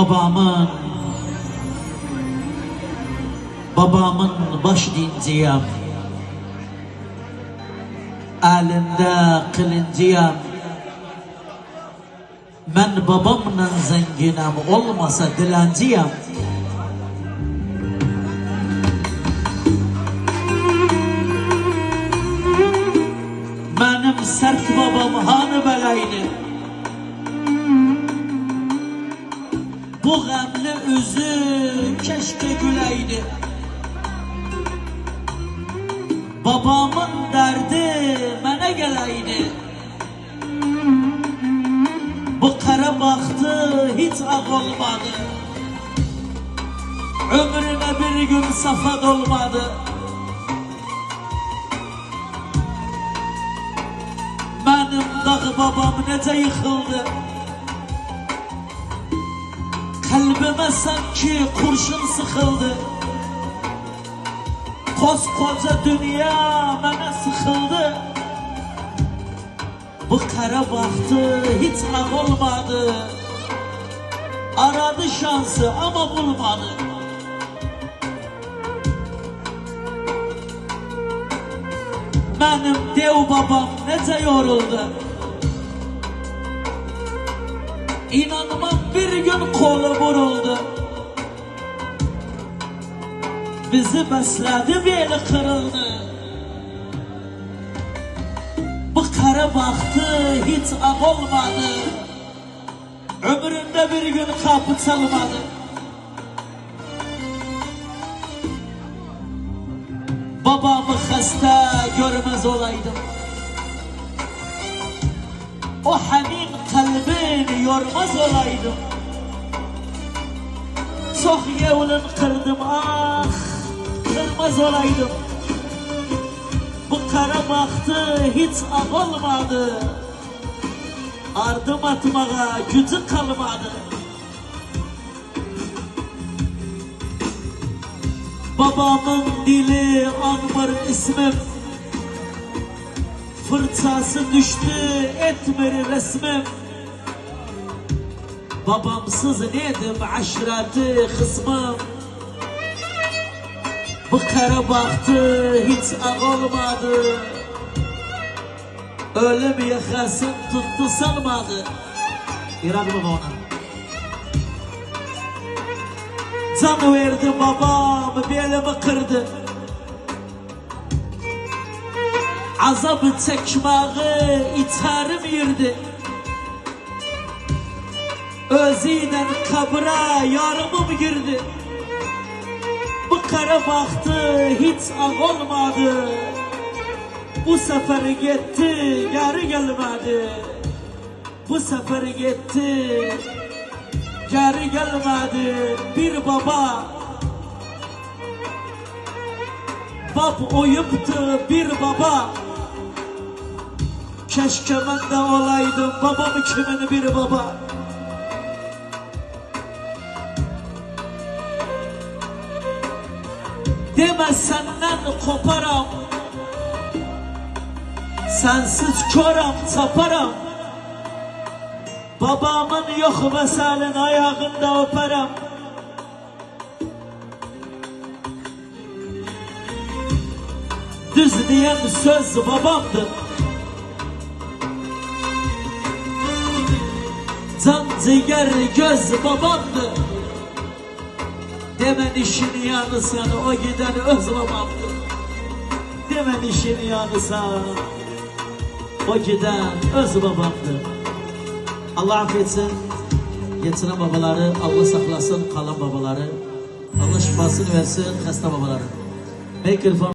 babamın baş dinciyem, elimde kılıncıyam. Ben babamla zenginem, olmasa dilenciyem. Benim sert babam hanı belaydı. Bu gamlı üzü keşke güleydi. Babamın derdi mene geleydi. Bu kara baktı hiç ağ olmadı. Ömrüne bir gün safad olmadı. Benim dağı babam nece yıkıldı. Kalbime sanki kurşun sıkıldı. Koskoca dünya bana sıkıldı. Bu kara baktı hiç ağ olmadı. Aradı şansı ama bulmadı. Benim dev babam nece yoruldu. İnanmam bir gün kolu vuruldu. Bizi besledi beli kırıldı. Bu kara baktı hiç ağ olmadı. Ömründe bir gün kapı çalmadı. Babamı hasta görmez olaydım. O hanin kalbini yormaz olaydım. Çok yevlin kırdım ah, kırmaz olaydım. Bu kara baktı hiç ağ olmadı. Ardım atmağa gücü kalmadı. Babamın dili anmır ismim. Fırçası düştü etmir resmim. Babamsız nedim aşireti kısmım. Bu kara baktı hiç ağ olmadı. Ölüm yakasın tuttu salmadı. İrad baba ona. Can verdi babam belimi kırdı. Azabı çekmeği içerim yirdi. Özüyle kabra yarımım girdi. Bu kara baktı hiç ağ olmadı. Bu sefer gitti geri gelmedi. Bu sefer gitti geri gelmedi. Bir baba bab oyuptu bir baba. Keşke ben de olaydım babam kimin bir baba. Deme senden koparam. Sensiz körem çaparam. Babamın yok meselin ayağında öperim. Düz diyen söz babamdı. Can ciğer göz babamdı. Demen işini yanısan o giden öz babamdı. Demen işini yanısan o giden öz babamdı. Allah affetsin yetinen babaları, Allah saklasın kalan babaları, Allah şifasını versin hasta babaları. Mikrofon